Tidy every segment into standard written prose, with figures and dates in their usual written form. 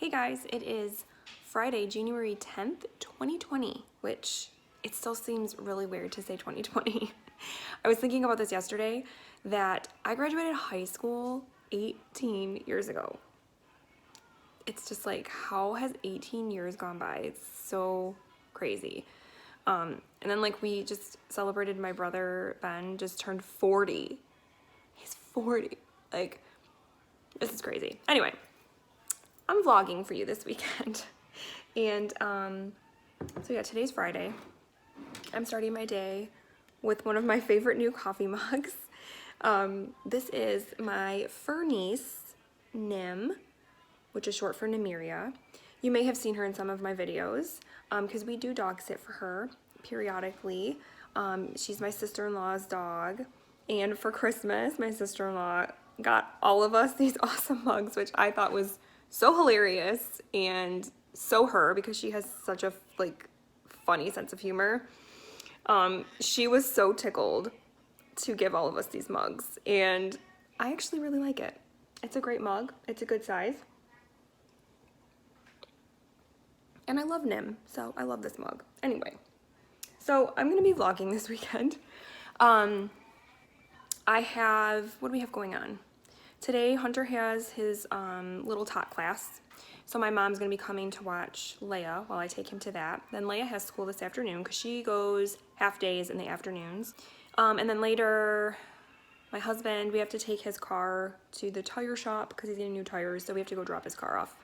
Hey guys, it is Friday, January 10th, 2020, which it still seems really weird to say 2020. I was thinking about this yesterday that I graduated high school 18 years ago. It's just like, how has 18 years gone by? It's so crazy. And then like we just celebrated my brother Ben just turned 40. He's 40. Like, this is crazy. Anyway, I'm vlogging for you this weekend. And so yeah, today's Friday. I'm starting my day with one of my favorite new coffee mugs. This is my fur niece, Nim, which is short for Nymeria. You may have seen her in some of my videos because we do dog sit for her periodically. She's my sister-in-law's dog. And for Christmas, my sister-in-law got all of us these awesome mugs, which I thought was so hilarious and so her because she has such a like funny sense of humor. She was so tickled to give all of us these mugs, and I actually really like it. It's a great mug. It's a good size. And I love Nim, so I love this mug. Anyway, so I'm gonna be vlogging this weekend. I have, what do we have going on? Today, Hunter has his little tot class. So my mom's gonna be coming to watch Leia while I take him to that. Then Leia has school this afternoon because she goes half days in the afternoons. And then later, my husband, we have to take his car to the tire shop because he's getting new tires, so we have to go drop his car off.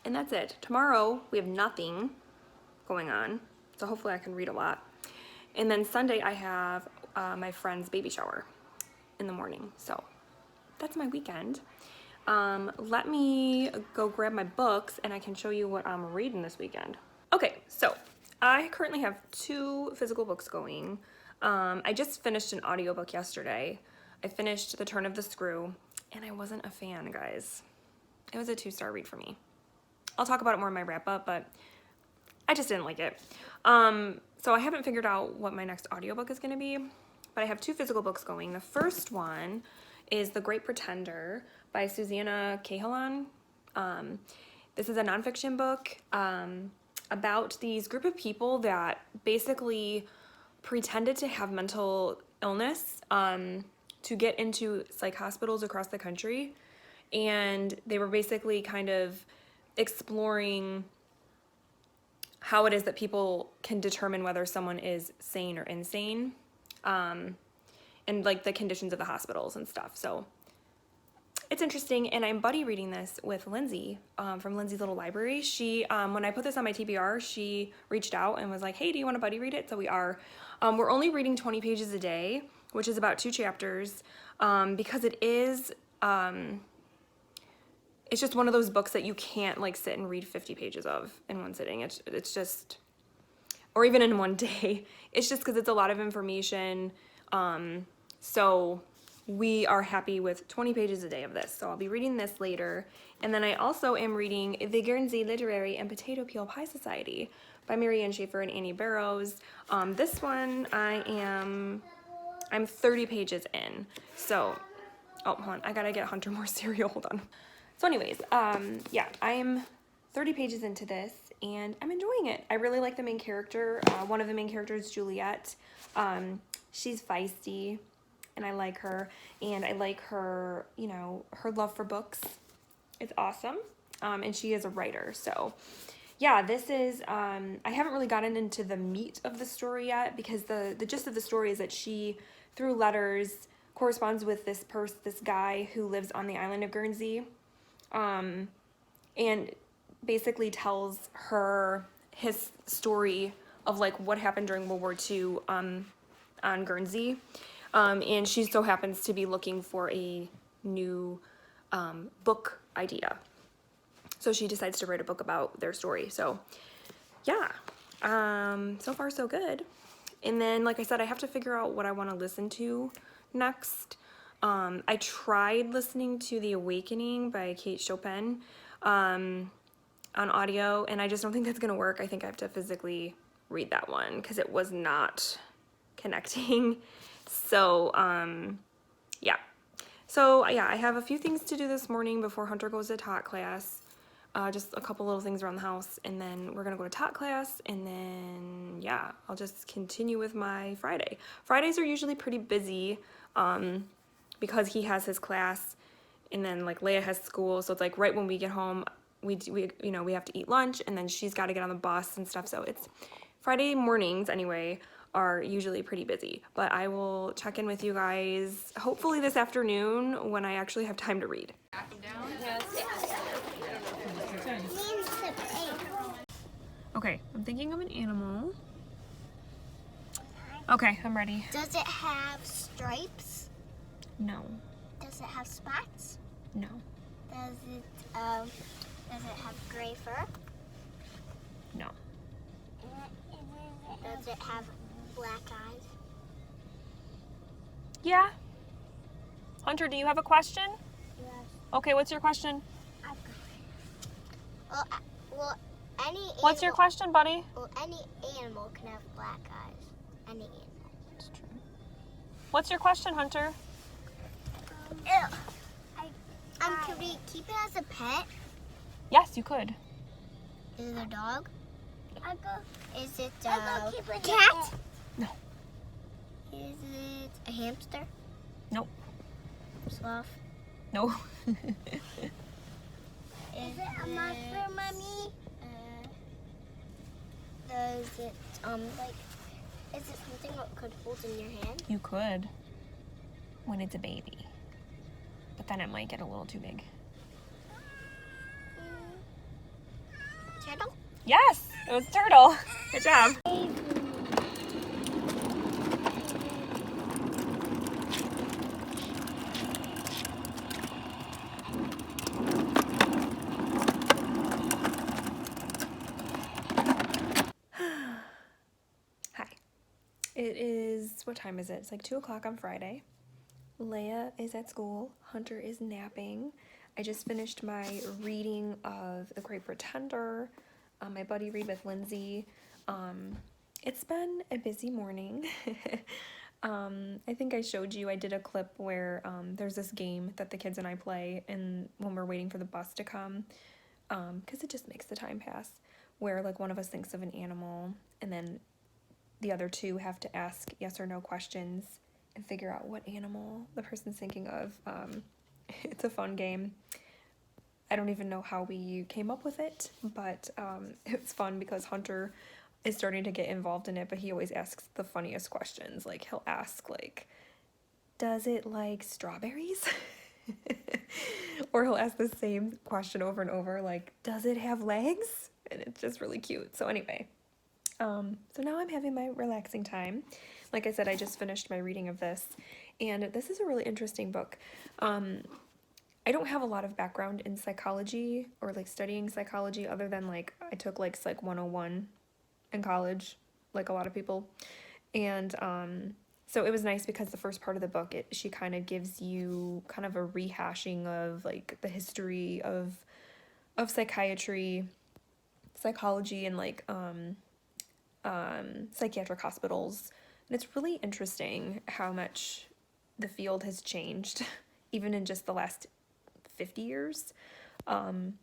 And that's it. Tomorrow, we have nothing going on, so hopefully I can read a lot. And then Sunday, I have my friend's baby shower in the morning, so that's my weekend. Let me go grab my books and I can show you what I'm reading this weekend. Okay, so I currently have 2 physical books going. I just finished an audiobook yesterday. I finished The Turn of the Screw, and I wasn't a fan, guys. It was a 2-star read for me. I'll talk about it more in my wrap-up, but I just didn't like it. So I haven't figured out what my next audiobook is going to be, but I have 2 physical books going. The first one is The Great Pretender by Susanna Cahalan. This is a nonfiction book about these group of people that basically pretended to have mental illness to get into psych hospitals across the country. And they were basically kind of exploring how it is that people can determine whether someone is sane or insane, and like the conditions of the hospitals and stuff. So it's interesting, and I'm buddy reading this with Lindsay from Lindsay's Little Library. She, when I put this on my TBR, she reached out and was like, hey, do you want to buddy read it? So we are. We're only reading 20 pages a day, which is about 2 chapters, because it is, it's just one of those books that you can't like sit and read 50 pages of in one sitting. It's just, or even in one day. It's just because it's a lot of information. So we are happy with 20 pages a day of this. So I'll be reading this later. And then I also am reading The Guernsey Literary and Potato Peel Pie Society by Marianne Schaefer and Annie Barrows. This one I'm 30 pages in. So, oh, hold on, I gotta get Hunter more cereal, hold on. So anyways, yeah, I'm 30 pages into this and I'm enjoying it. I really like the main character. One of the main characters, Juliet. She's feisty and I like her, and I like her, you know, her love for books. It's awesome. And she is a writer. So yeah, this is, I haven't really gotten into the meat of the story yet because the gist of the story is that she, through letters, corresponds with this guy who lives on the island of Guernsey. And basically tells her his story of like what happened during World War II on Guernsey. And she so happens to be looking for a new book idea. So she decides to write a book about their story. So yeah, so far so good. And then, like I said, I have to figure out what I want to listen to next. I tried listening to The Awakening by Kate Chopin on audio, and I just don't think that's gonna work. I think I have to physically read that one because it was not connecting. So yeah. So yeah, I have a few things to do this morning before Hunter goes to tot class. just a couple little things around the house, and then we're gonna go to tot class, and then yeah, I'll just continue with my Friday. Fridays are usually pretty busy because he has his class, and then like Leia has school, so it's like right when we get home, we have to eat lunch, and then she's got to get on the bus and stuff. So it's Friday mornings anyway are usually pretty busy. But I will check in with you guys hopefully this afternoon when I actually have time to read. Okay, I'm thinking of an animal. Okay, I'm ready. Does it have stripes? No. Does it have spots? No. Does it have gray fur? No. Does it have black eyes? Yeah. Hunter, do you have a question? Yes. Okay, what's your question? Well, any animal, What's your question, buddy? Well, any animal can have black eyes. Any animal. That's true. What's your question, Hunter? Can we keep it as a pet? Yes, you could. Is it a dog? Is it a cat? No. Is it a hamster? Nope. Sloth? No. Is it a monster, Mommy? Does it is it something that could hold in your hand? You could when it's a baby. But then it might get a little too big. Turtle? Yes, it was a turtle. Good job. Hi. It is, what time is it? It's like 2 o'clock on Friday. Leia is at school. Hunter is napping. I just finished my reading of The Great Pretender, my buddy read with Lindsay. It's been a busy morning. I think I showed you, I did a clip where there's this game that the kids and I play and when we're waiting for the bus to come, because it just makes the time pass, where like one of us thinks of an animal and then the other two have to ask yes or no questions and figure out what animal the person's thinking of. It's a fun game. I don't even know how we came up with it, but it's fun because Hunter is starting to get involved in it, but he always asks the funniest questions. Like he'll ask like, does it like strawberries? Or he'll ask the same question over and over, like, does it have legs? And it's just really cute. So anyway, so now I'm having my relaxing time. Like I said, I just finished my reading of this, and this is a really interesting book. I don't have a lot of background in psychology or like studying psychology other than like I took like Psych 101 in college, like a lot of people. And so it was nice because the first part of the book, she kind of gives you kind of a rehashing of like the history of psychiatry, psychology, and like psychiatric hospitals. And it's really interesting how much the field has changed, even in just the last 50 years. So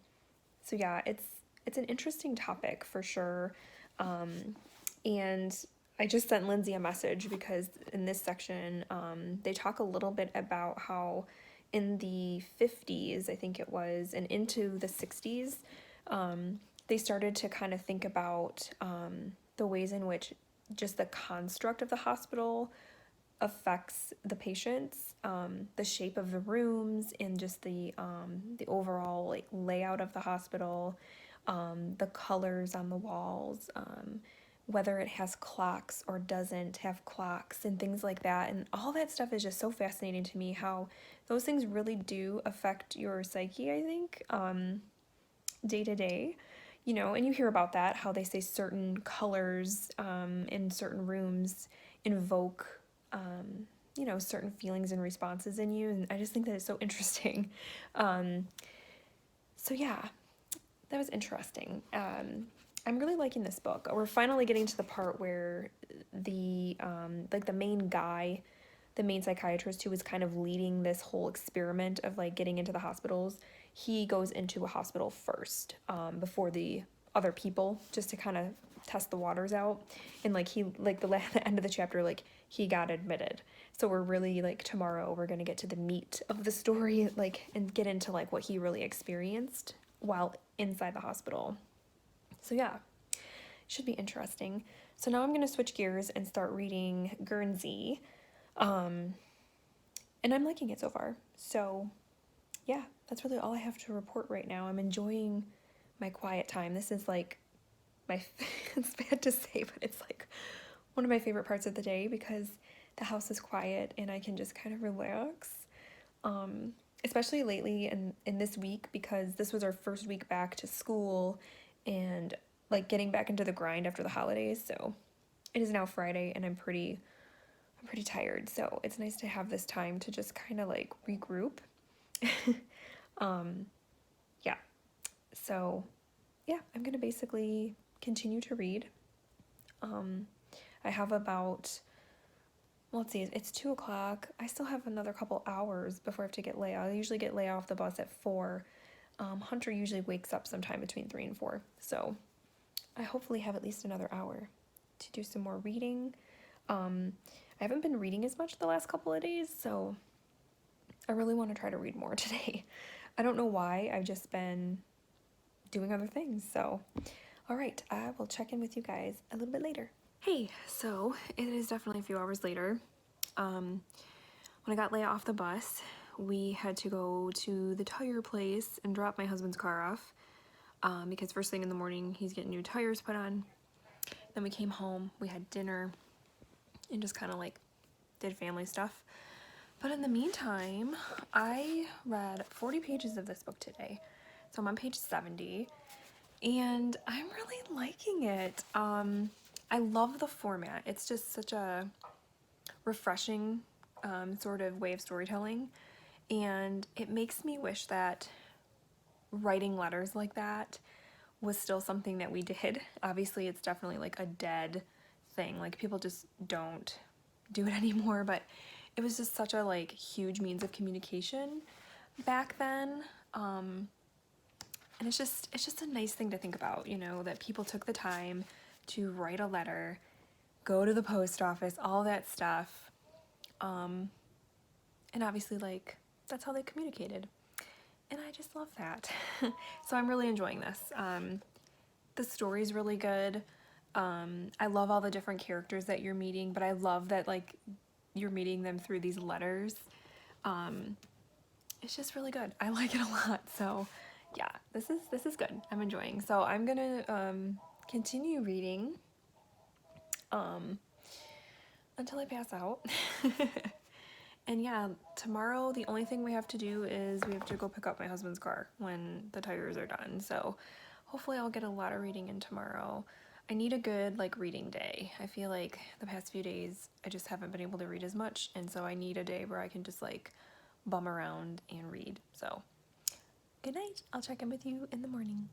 yeah, it's an interesting topic for sure. And I just sent Lindsay a message because in this section, they talk a little bit about how in the 50s, I think it was, and into the 60s, they started to kind of think about the ways in which just the construct of the hospital affects the patients, the shape of the rooms, and just the overall like layout of the hospital, the colors on the walls, whether it has clocks or doesn't have clocks and things like that. And all that stuff is just so fascinating to me, how those things really do affect your psyche, I think, day to day. You know, and you hear about that, how they say certain colors in certain rooms invoke, you know, certain feelings and responses in you. And I just think that it's so interesting. So yeah, that was interesting. I'm really liking this book. We're finally getting to the part where the like the main guy, the main psychiatrist who was kind of leading this whole experiment of like getting into the hospitals, he goes into a hospital first, before the other people, just to kind of test the waters out. And like the end of the chapter, like he got admitted. So we're really like tomorrow we're gonna get to the meat of the story, like, and get into like what he really experienced while inside the hospital. So yeah, should be interesting. So now I'm gonna switch gears and start reading Guernsey. And I'm liking it so far. So yeah, that's really all I have to report right now. I'm enjoying my quiet time. This is like my, it's bad to say, but it's like one of my favorite parts of the day because the house is quiet and I can just kind of relax. Especially lately and in this week, because this was our first week back to school and like getting back into the grind after the holidays. So it is now Friday and I'm pretty tired. So it's nice to have this time to just kind of like regroup. Yeah. So yeah, I'm gonna basically continue to read. I have about, well, let's see, it's 2:00. I still have another couple hours before I have to get Leia. I usually get Leia off the bus at 4. Hunter usually wakes up sometime between 3 and 4. So I hopefully have at least another hour to do some more reading. I haven't been reading as much the last couple of days, so I really want to try to read more today. I don't know why, I've just been doing other things, so. All right, I will check in with you guys a little bit later. Hey, so it is definitely a few hours later. When I got Leia off the bus, we had to go to the tire place and drop my husband's car off, because first thing in the morning, he's getting new tires put on. Then we came home, we had dinner, and just kind of like did family stuff. But in the meantime, I read 40 pages of this book today. So I'm on page 70, and I'm really liking it. I love the format. It's just such a refreshing sort of way of storytelling, and it makes me wish that writing letters like that was still something that we did. Obviously, it's definitely like a dead thing. Like people just don't do it anymore, but it was just such a like huge means of communication back then. And it's just a nice thing to think about, you know, that people took the time to write a letter, go to the post office, all that stuff. And obviously like that's how they communicated. And I just love that. So I'm really enjoying this. The story's really good. I love all the different characters that you're meeting, but I love that like you're meeting them through these letters. It's just really good. I like it a lot. So yeah, this is good. I'm enjoying. So I'm gonna continue reading until I pass out. And yeah, tomorrow the only thing we have to do is we have to go pick up my husband's car when the tires are done. So hopefully I'll get a lot of reading in tomorrow. I need a good like reading day. I feel like the past few days I just haven't been able to read as much, and so I need a day where I can just like bum around and read. So good night. I'll check in with you in the morning.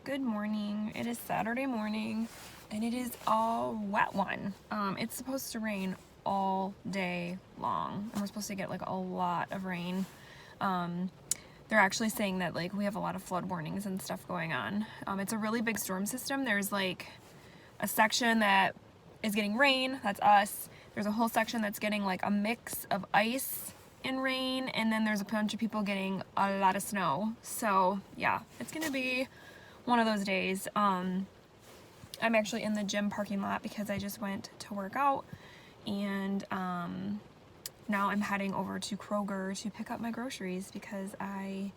Good morning. It is Saturday morning and it is a wet one. It's supposed to rain all day long and we're supposed to get like a lot of rain. They're actually saying that like we have a lot of flood warnings and stuff going on. It's a really big storm system. There's like a section that is getting rain, that's us. There's a whole section that's getting like a mix of ice and rain, and then there's a bunch of people getting a lot of snow. So yeah, it's gonna be one of those days. I'm actually in the gym parking lot because I just went to work out, and now I'm heading over to Kroger to pick up my groceries because I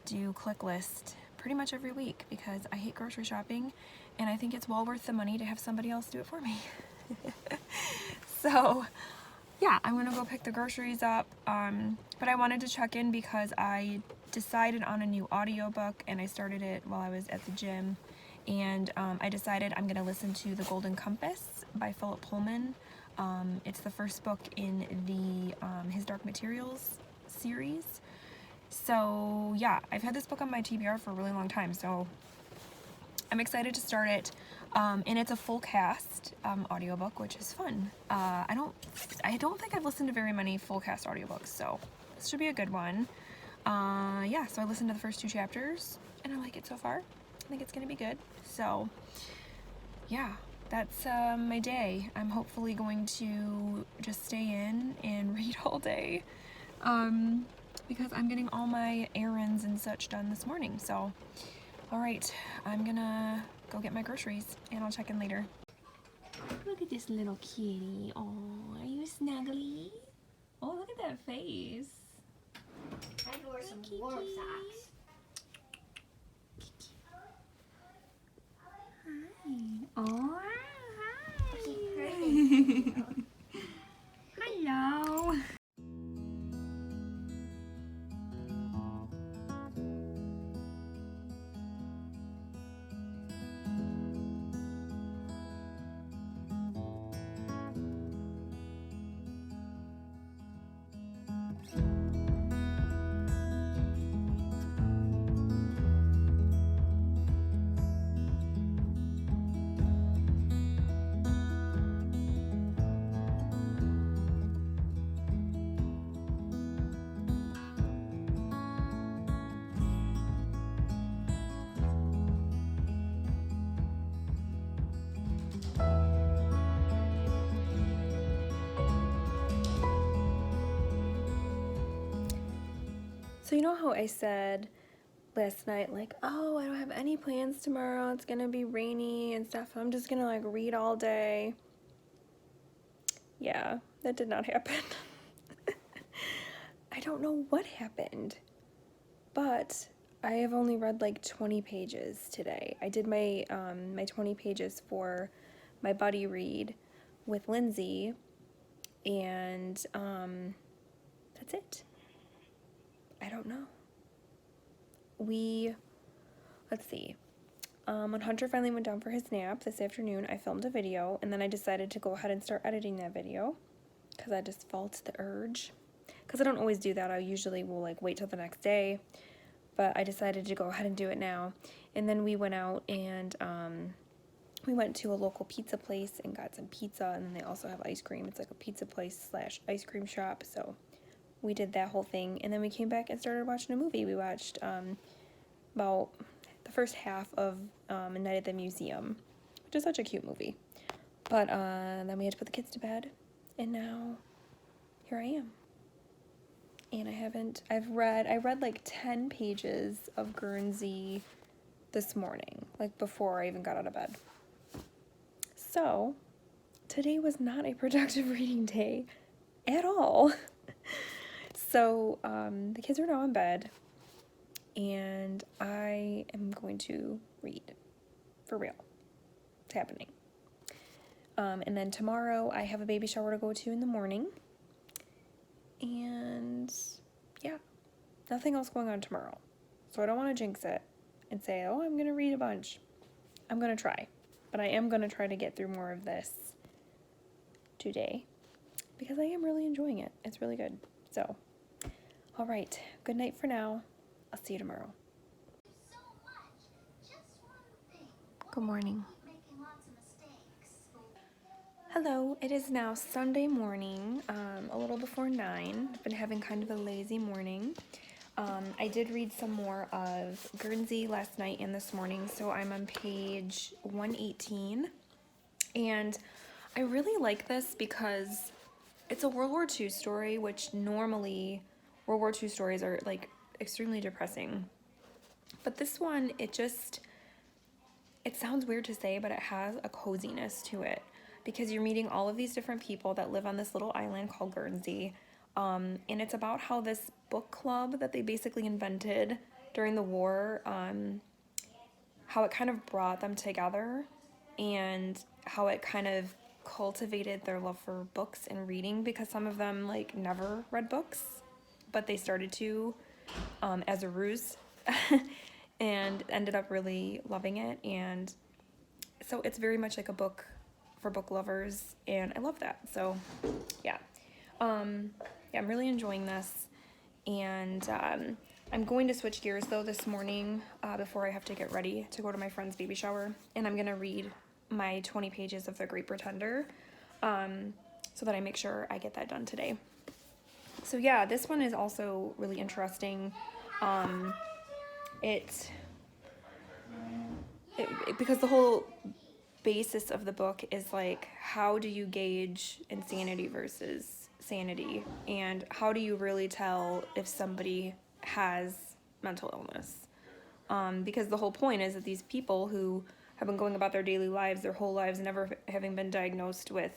do click list pretty much every week because I hate grocery shopping and I think it's well worth the money to have somebody else do it for me. So yeah, I'm gonna go pick the groceries up, but I wanted to check in because I decided on a new audiobook and I started it while I was at the gym, and I decided I'm gonna listen to The Golden Compass by Philip Pullman. It's the first book in the His Dark Materials series. So yeah, I've had this book on my TBR for a really long time, so I'm excited to start it. And it's a full cast audiobook, which is fun. I don't think I've listened to very many full cast audiobooks, so this should be a good one. Yeah, so I listened to the first 2 chapters and I like it so far. I think it's gonna be good. So yeah, that's my day. I'm hopefully going to just stay in and read all day because I'm getting all my errands and such done this morning. So all right, I'm gonna go get my groceries and I'll check in later. Look at this little kitty. Oh, are you snuggly? Oh, look at that face. I wore some warm socks. Hi. Oh, hi. Hello. So you know how I said last night, like, oh, I don't have any plans tomorrow, it's gonna be rainy and stuff, I'm just gonna like read all day. Yeah, that did not happen. I don't know what happened, but I have only read like 20 pages today. I did my my 20 pages for my buddy read with Lindsay, and that's it. I don't know. Let's see. When Hunter finally went down for his nap this afternoon, I filmed a video, and then I decided to go ahead and start editing that video because I just felt the urge. Because I don't always do that. I usually will like wait till the next day, but I decided to go ahead and do it now. And then we went out and we went to a local pizza place and got some pizza, and then they also have ice cream. It's like a pizza place / ice cream shop, so we did that whole thing, and then we came back and started watching a movie. We watched about the first half of A Night at the Museum, which is such a cute movie. But then we had to put the kids to bed, and now here I am. And I read like 10 pages of Guernsey this morning, like before I even got out of bed. So today was not a productive reading day at all. So the kids are now in bed, and I am going to read for real. It's happening. And then tomorrow I have a baby shower to go to in the morning, and yeah, nothing else going on tomorrow. So I don't want to jinx it and say, oh, I'm gonna read a bunch. I'm gonna try, but I am gonna try to get through more of this today because I am really enjoying it. It's really good. So all right, good night for now. I'll see you tomorrow. Good morning. Hello, it is now Sunday morning, a little before 9. I've been having kind of a lazy morning. I did read some more of Guernsey last night and this morning, so I'm on page 118. And I really like this because it's a World War II story, which normally World War II stories are like extremely depressing. But this one, it sounds weird to say, but it has a coziness to it because you're meeting all of these different people that live on this little island called Guernsey. And it's about how this book club that they basically invented during the war, how it kind of brought them together and how it kind of cultivated their love for books and reading, because some of them like never read books, but they started to as a ruse and ended up really loving it. And so it's very much like a book for book lovers, and I love that. So yeah, I'm really enjoying this. And I'm going to switch gears though this morning before I have to get ready to go to my friend's baby shower, and I'm gonna read my 20 pages of The Great Pretender, so that I make sure I get that done today. So yeah, this one is also really interesting. Because the whole basis of the book is like, how do you gauge insanity versus sanity, and how do you really tell if somebody has mental illness? Because the whole point is that these people who have been going about their daily lives their whole lives, never having been diagnosed with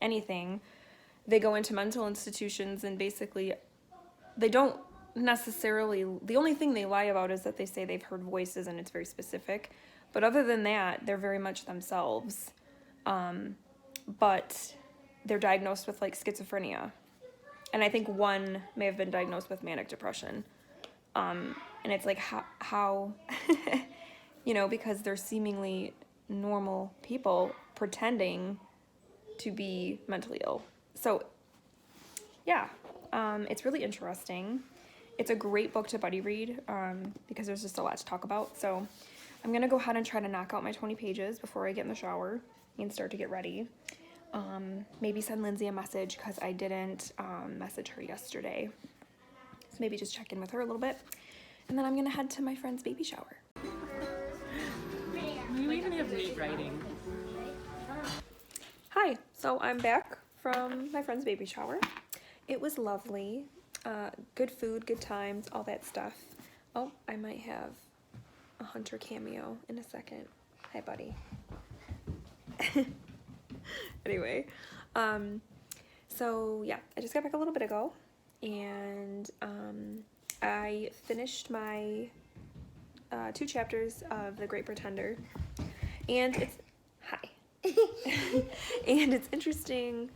anything, they go into mental institutions, and basically they don't necessarily, the only thing they lie about is that they say they've heard voices, and it's very specific. But other than that, they're very much themselves. But they're diagnosed with like schizophrenia. And I think one may have been diagnosed with manic depression. And it's like, how you know, because they're seemingly normal people pretending to be mentally ill. So yeah, it's really interesting. It's a great book to buddy read, because there's just a lot to talk about. So I'm gonna go ahead and try to knock out my 20 pages before I get in the shower and start to get ready. Maybe send Lindsay a message, because I didn't message her yesterday. So maybe just check in with her a little bit. And then I'm gonna head to my friend's baby shower. You even have neat writing. Hi, so I'm back from my friend's baby shower. It was lovely. Good food, good times, all that stuff. Oh, I might have a Hunter cameo in a second. Hi, buddy. Anyway, so yeah, I just got back a little bit ago, and I finished my 2 chapters of The Great Pretender, and it's and it's interesting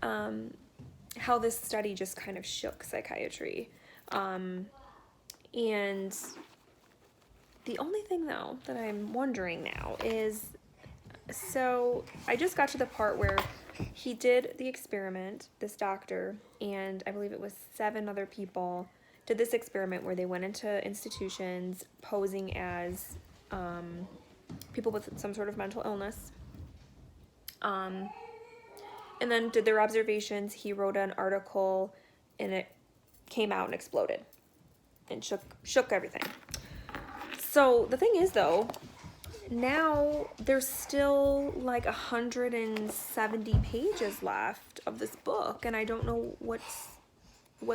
how this study just kind of shook psychiatry. And the only thing though that I'm wondering now is, so I just got to the part where he did the experiment, this doctor, and I believe it was 7 other people did this experiment where they went into institutions posing as people with some sort of mental illness, and then did their observations. He wrote an article, and it came out and exploded and shook everything. So the thing is though, now there's still like 170 pages left of this book, and I don't know what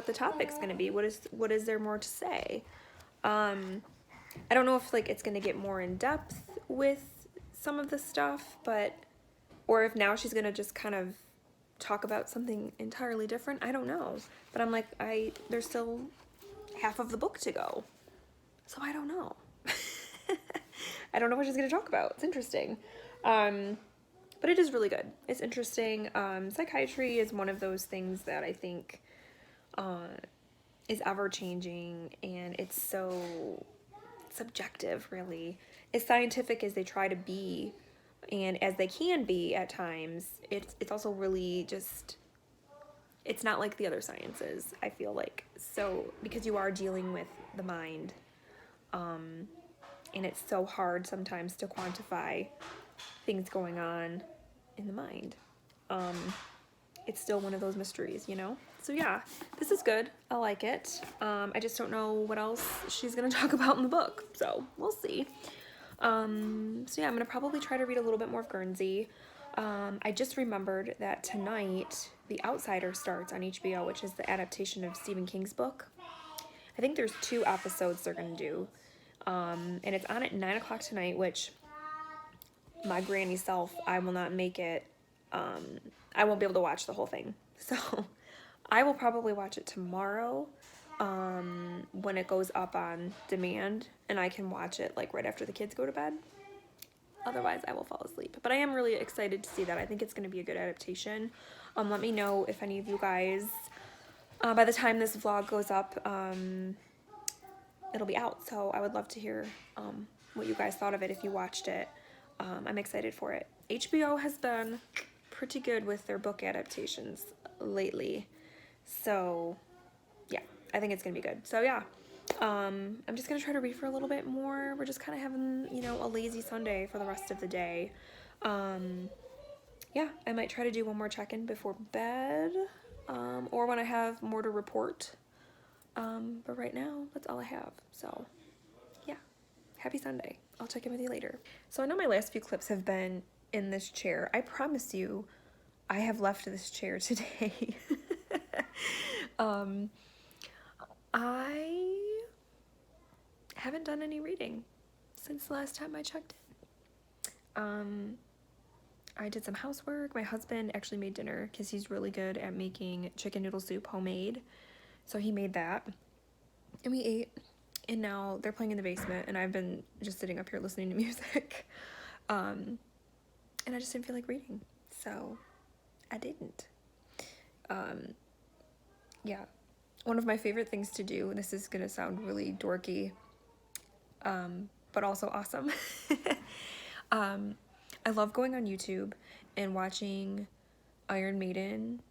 the topic's gonna be. What is there more to say? I don't know if like it's gonna get more in depth with some of the stuff, or if now she's gonna just kind of talk about something entirely different. I don't know, but I'm like, there's still half of the book to go, so I don't know. I don't know what she's gonna talk about. It's interesting, but it is really good. It's interesting. Psychiatry is one of those things that I think is ever changing, and it's so subjective, really. As scientific as they try to be, and as they can be at times, it's also really just, it's not like the other sciences, I feel like. So, because you are dealing with the mind, and it's so hard sometimes to quantify things going on in the mind. It's still one of those mysteries, you know? So yeah, this is good. I like it. I just don't know what else she's gonna talk about in the book, so we'll see. So yeah, I'm gonna probably try to read a little bit more of Guernsey. I just remembered that tonight The Outsider starts on HBO, which is the adaptation of Stephen King's book. I think there's 2 episodes they're gonna do, and it's on at 9 o'clock tonight, which my granny self, I will not make it. I won't be able to watch the whole thing, so I will probably watch it tomorrow when it goes up on demand, and I can watch it like right after the kids go to bed. Otherwise I will fall asleep, but I am really excited to see that. I think it's going to be a good adaptation. Let me know if any of you guys, by the time this vlog goes up, it'll be out, so I would love to hear what you guys thought of it if you watched it. I'm excited for it. HBO has been pretty good with their book adaptations lately, so yeah, I think it's gonna be good. So yeah, I'm just gonna try to read for a little bit more. We're just kind of having, you know, a lazy Sunday for the rest of the day. Yeah, I might try to do one more check-in before bed, or when I have more to report. But right now, that's all I have. So, yeah, happy Sunday. I'll check in with you later. So I know my last few clips have been in this chair. I promise you, I have left this chair today. I haven't done any reading since the last time I checked in. I did some housework. My husband actually made dinner because he's really good at making chicken noodle soup homemade. So he made that and we ate, and now they're playing in the basement and I've been just sitting up here listening to music. And I just didn't feel like reading, so I didn't. Yeah, one of my favorite things to do, this is gonna sound really dorky, but also awesome. I love going on YouTube and watching Iron Maiden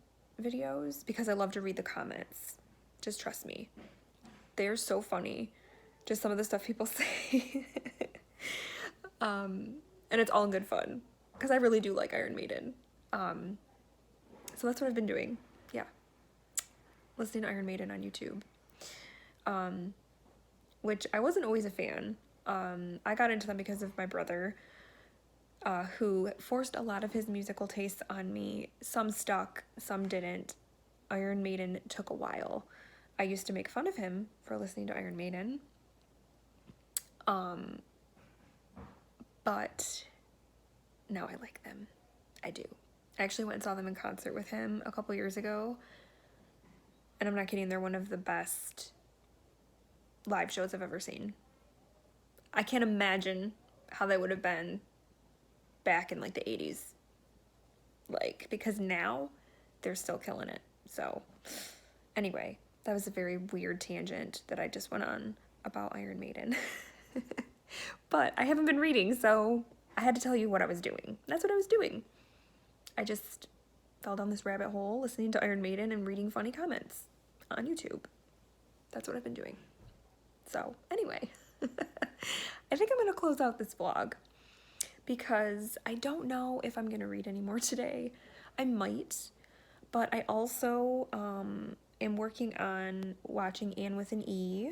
videos because I love to read the comments. Just trust me. They're so funny. Just some of the stuff people say. And it's all in good fun because I really do like Iron Maiden. So that's what I've been doing. Yeah. Listening to Iron Maiden on YouTube. Which I wasn't always a fan. I got into them because of my brother, who forced a lot of his musical tastes on me. Some stuck, some didn't. Iron Maiden took a while. I used to make fun of him for listening to Iron Maiden. But now I like them. I do. I actually went and saw them in concert with him a couple years ago. And I'm not kidding, they're one of the best live shows I've ever seen. I can't imagine how they would have been back in like the 80s. Like, because now they're still killing it. So, anyway, that was a very weird tangent that I just went on about Iron Maiden. But I haven't been reading, so I had to tell you what I was doing. That's what I was doing. I just fell down this rabbit hole listening to Iron Maiden and reading funny comments on YouTube. That's what I've been doing. So, anyway, I think I'm going to close out this vlog because I don't know if I'm going to read any more today. I might, but I also am working on watching Anne with an E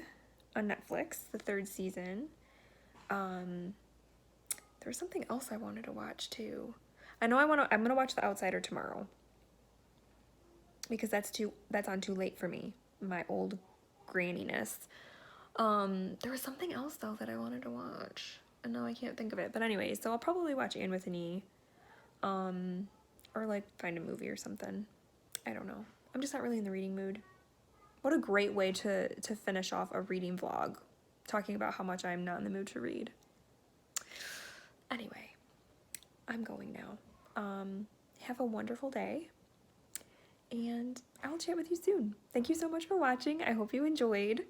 on Netflix, the 3rd season. There was something else I wanted to watch too. I know I'm going to watch The Outsider tomorrow because that's on too late for me, my old granniness. There was something else though that I wanted to watch, and now I can't think of it. But anyway, so I'll probably watch Anne with an E, or like find a movie or something. I don't know. I'm just not really in the reading mood. What a great way to finish off a reading vlog, talking about how much I'm not in the mood to read. Anyway, I'm going now. Have a wonderful day, and I'll chat with you soon. Thank you so much for watching. I hope you enjoyed.